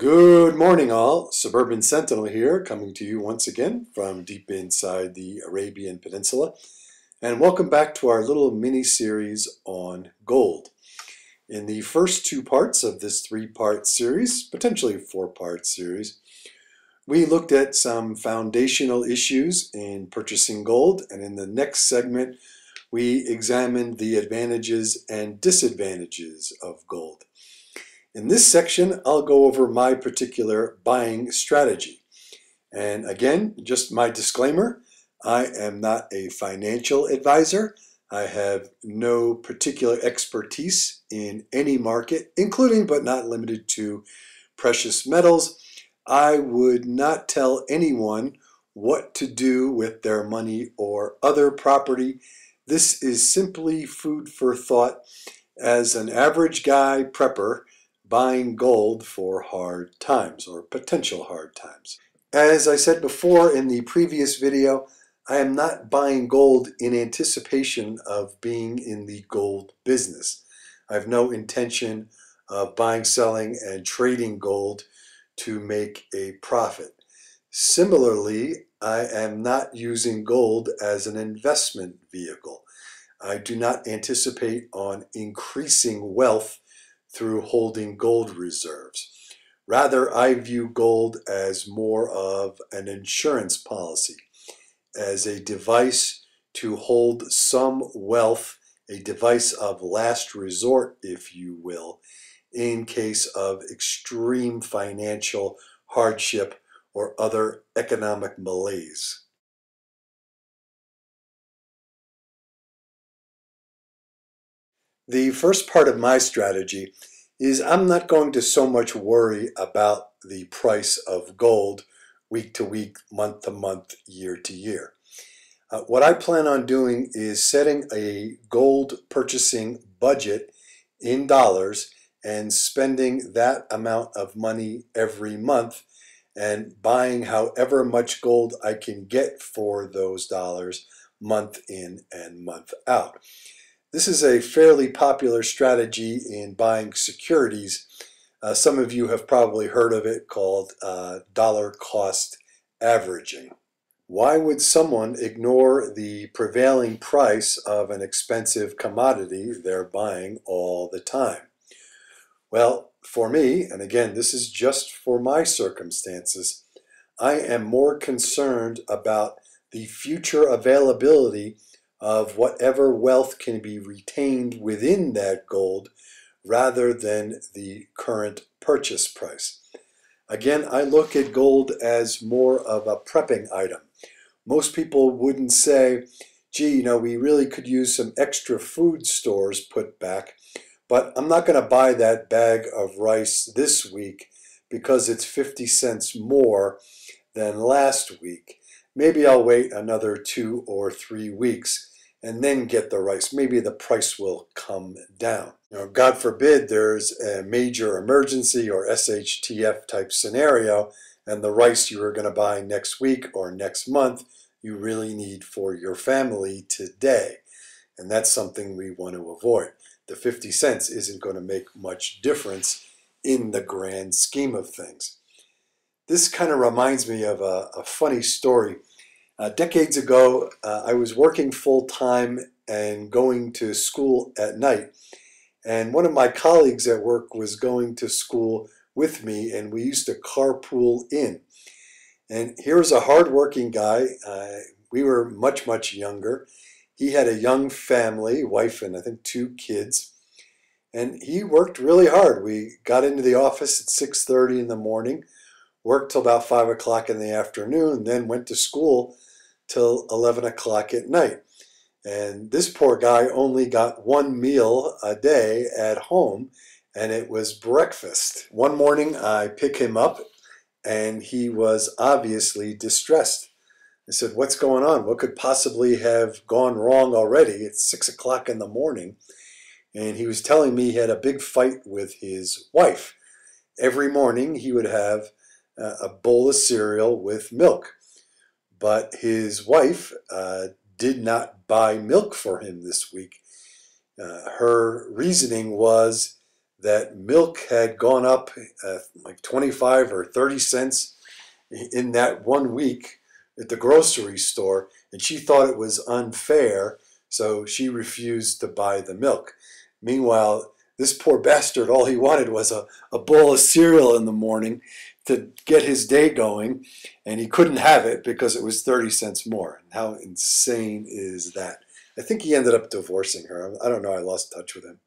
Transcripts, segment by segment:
Good morning, all. Suburban Sentinel here, coming to you once again from deep inside the Arabian Peninsula. And welcome back to our little mini-series on gold. In the first two parts of this three-part series, potentially four-part series, we looked at some foundational issues in purchasing gold, and in the next segment, we examined the advantages and disadvantages of gold. In this section, I'll go over my particular buying strategy. And again, just my disclaimer, I am not a financial advisor. I have no particular expertise in any market, including but not limited to precious metals. I would not tell anyone what to do with their money or other property. This is simply food for thought as an average guy prepper buying gold for hard times or potential hard times. As I said before in the previous video, I am not buying gold in anticipation of being in the gold business. I have no intention of buying, selling, and trading gold to make a profit. Similarly, I am not using gold as an investment vehicle. I do not anticipate on increasing wealth through holding gold reserves. Rather, I view gold as more of an insurance policy, as a device to hold some wealth, a device of last resort, if you will, in case of extreme financial hardship or other economic malaise. The first part of my strategy is I'm not going to so much worry about the price of gold week to week, month to month, year to year. What I plan on doing is setting a gold purchasing budget in dollars and spending that amount of money every month and buying however much gold I can get for those dollars month in and month out. This is a fairly popular strategy in buying securities. Some of you have probably heard of it, called dollar cost averaging. Why would someone ignore the prevailing price of an expensive commodity they're buying all the time? Well, for me, and again, this is just for my circumstances, I am more concerned about the future availability of whatever wealth can be retained within that gold rather than the current purchase price. Again, I look at gold as more of a prepping item. Most people wouldn't say, gee, we really could use some extra food stores put back, but I'm not going to buy that bag of rice this week because it's 50 cents more than last week. Maybe I'll wait another 2 or 3 weeks and then get the rice. Maybe the price will come down. God forbid there's a major emergency or SHTF type scenario and the rice you were going to buy next week or next month you really need for your family today. And that's something we want to avoid. The 50 cents isn't going to make much difference in the grand scheme of things. This kind of reminds me of a funny story. Decades ago, I was working full-time and going to school at night. And one of my colleagues at work was going to school with me, and we used to carpool in. And here's a hard-working guy. We were much, much younger. He had a young family, wife and I think 2 kids. And he worked really hard. We got into the office at 6:30 in the morning, worked till about 5 o'clock in the afternoon, then went to school till 11 o'clock at night. And this poor guy only got 1 meal a day at home, and it was breakfast. One morning I pick him up, and he was obviously distressed. I said, what's going on? What could possibly have gone wrong already? It's 6 o'clock in the morning. And he was telling me he had a big fight with his wife. Every morning he would have a bowl of cereal with milk. But his wife did not buy milk for him this week. Her reasoning was that milk had gone up like 25 or 30 cents in that 1 week at the grocery store, and she thought it was unfair, so she refused to buy the milk. Meanwhile, this poor bastard, all he wanted was a bowl of cereal in the morning to get his day going, and he couldn't have it because it was 30 cents more. How insane is that? I think he ended up divorcing her. I don't know, I lost touch with him.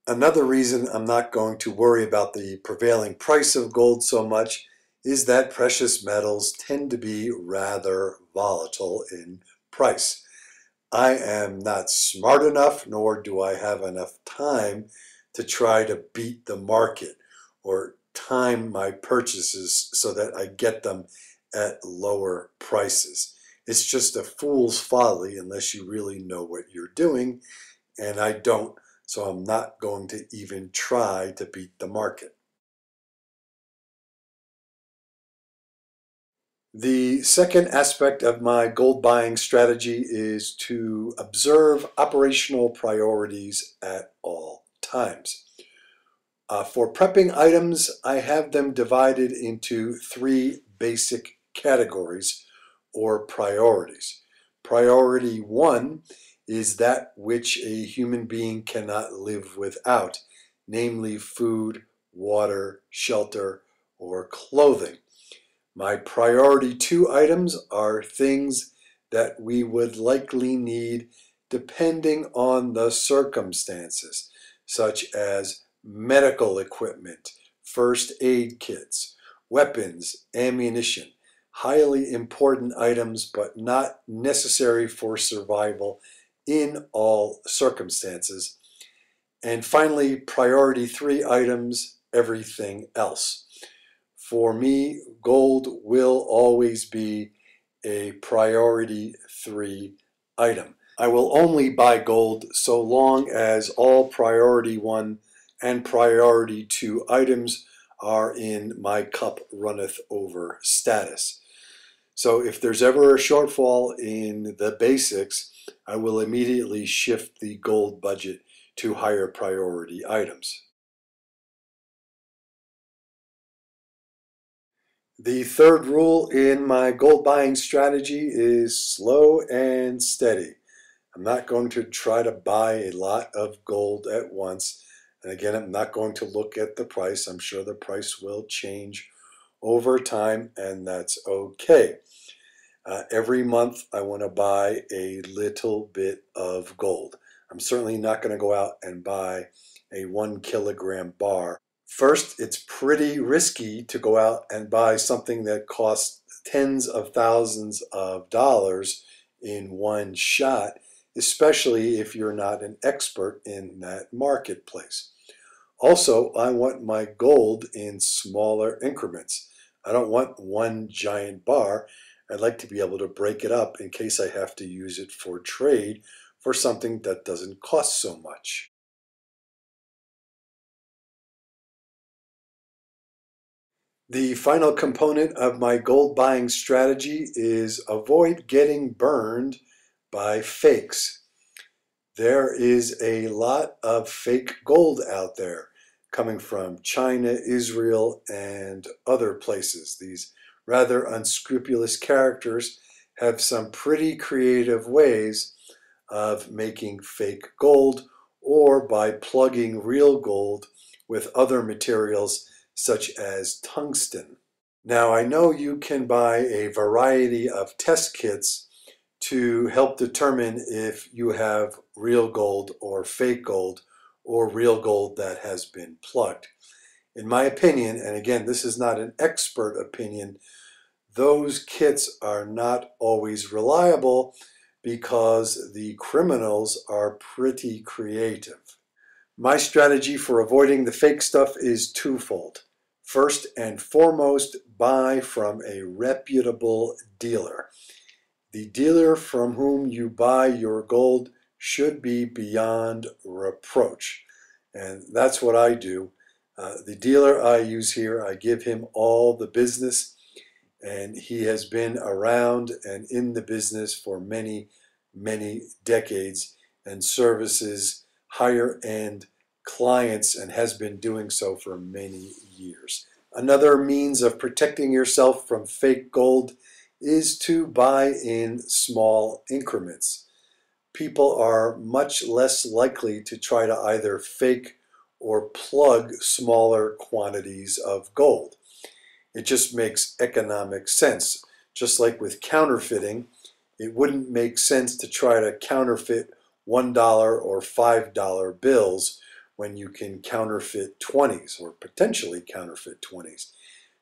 Another reason I'm not going to worry about the prevailing price of gold so much is that precious metals tend to be rather volatile in price. I am not smart enough, nor do I have enough time to try to beat the market or time my purchases so that I get them at lower prices. It's just a fool's folly unless you really know what you're doing, and I don't, so I'm not going to even try to beat the market. The second aspect of my gold buying strategy is to observe operational priorities at all times. For prepping items, I have them divided into three basic categories or priorities. Priority one is that which a human being cannot live without, namely food, water, shelter, or clothing. My priority two items are things that we would likely need depending on the circumstances, such as medical equipment, first aid kits, weapons, ammunition, highly important items but not necessary for survival in all circumstances. And finally, priority three items, everything else. For me, gold will always be a priority three item. I will only buy gold so long as all priority one and priority two items are in my cup runneth over status. So if there's ever a shortfall in the basics, I will immediately shift the gold budget to higher priority items. The third rule in my gold buying strategy is slow and steady. I'm not going to try to buy a lot of gold at once. And again, I'm not going to look at the price. I'm sure the price will change over time, and that's okay. Every month, I want to buy a little bit of gold. I'm certainly not going to go out and buy a 1 kilogram bar. First, it's pretty risky to go out and buy something that costs tens of thousands of dollars in one shot, especially if you're not an expert in that marketplace. Also, I want my gold in smaller increments. I don't want one giant bar. I'd like to be able to break it up in case I have to use it for trade for something that doesn't cost so much. The final component of my gold buying strategy is avoid getting burned by fakes. There is a lot of fake gold out there coming from China, Israel, and other places. These rather unscrupulous characters have some pretty creative ways of making fake gold or by plugging real gold with other materials such as tungsten. Now, I know you can buy a variety of test kits to help determine if you have real gold or fake gold or real gold that has been plugged. In my opinion, and again, this is not an expert opinion, those kits are not always reliable because the criminals are pretty creative. My strategy for avoiding the fake stuff is twofold. First and foremost, buy from a reputable dealer. The dealer from whom you buy your gold should be beyond reproach. And that's what I do. The dealer I use here, I give him all the business, and he has been around and in the business for many, many decades and services higher end clients and has been doing so for many years. Another means of protecting yourself from fake gold is to buy in small increments. People are much less likely to try to either fake or plug smaller quantities of gold. It just makes economic sense. Just like with counterfeiting, it wouldn't make sense to try to counterfeit $1 or $5 bills when you can counterfeit 20s or potentially counterfeit 20s.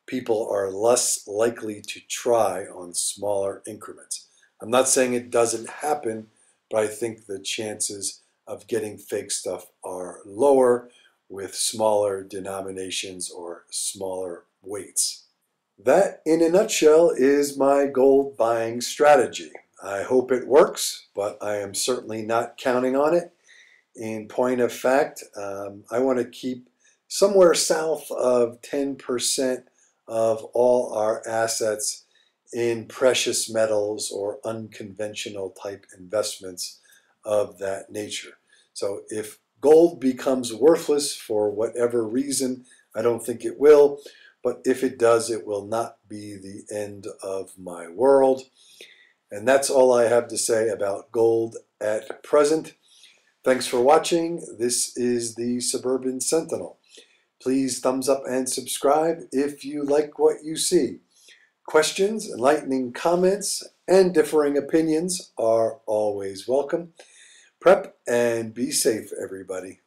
People are less likely to try on smaller increments. I'm not saying it doesn't happen, but I think the chances of getting fake stuff are lower with smaller denominations or smaller weights. That, in a nutshell, is my gold buying strategy. I hope it works, but I am certainly not counting on it. In point of fact, I want to keep somewhere south of 10% of all our assets in precious metals or unconventional type investments of that nature. So if gold becomes worthless for whatever reason, I don't think it will, but if it does, it will not be the end of my world. And that's all I have to say about gold at present. Thanks for watching. This is the Suburban Sentinel. Please thumbs up and subscribe if you like what you see. Questions, enlightening comments, and differing opinions are always welcome. Prep and be safe, everybody.